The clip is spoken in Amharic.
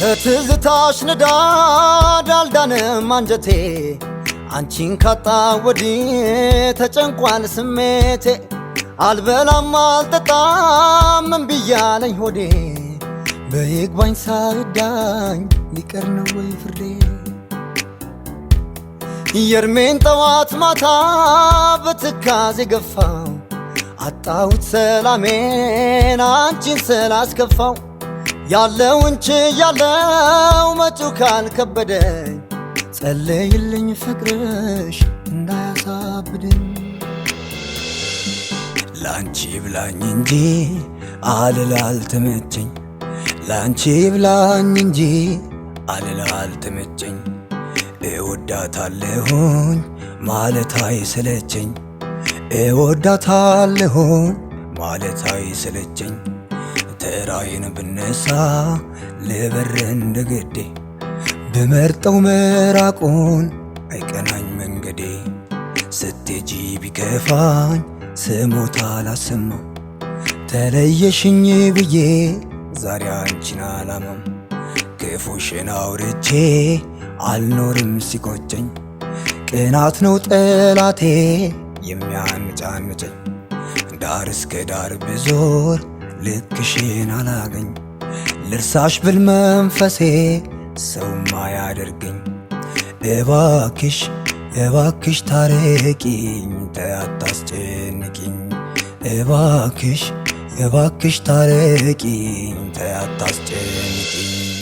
ከትዝታሽ ንዳድ አልዳነም አንጀቴ አንቺን ካጣ ወዲህ ተጨንቋል ስሜቴ አልበላም አልጠጣም እምቢ ያለኝ ሆዴ በይግባኝ ሳይዳኝ ሊቀር ነው ወይ ፍርዴ የርሜን ጠዋት ማታ በትካዜ ገፋው አጣሁት ሰላሜን አንቺን ስላስከፋው ያለውን ችያለው መጪው ካልከበደኝ ጸልይልኝ ፍቅርሽ እንዳያሳብደኝ ላንቺ ብላኝ እንጂ አልላልተመቸኝ ላንቺ ብላኝ እንጂ አልላልተመቸኝ እወዳታለሁኝ ማለት አይሰለቸኝ እወዳታለሁኝ ማለት አይሰለቸኝ ተራዬን ብነሳ ልበር እንደግዴ ብመርጠው መራቁን አይቀናኝ መንገዴ ስትሄጂ ቢከፋኝ ስሞታ አላሰማው ተለየሽኝ ብዬ ዛሬ አንቺን አላማም ክፉሽን አውርቼ አልኖርም ሲቆጨኝ ቅናት ነው ጠላቴ የሚያንጫንጨኝ ዳር እስከ ዳር ብዞር ልክሽን አላገኝ ልርሳሽ ብል መንፈሴ ሰውማ ያደርገኝ እባክሽ እባክሽ ታረቂኝ ተያታስጨንቂኝ እባክሽ እባክሽ ታረቂኝ ተያታስጨንቂኝ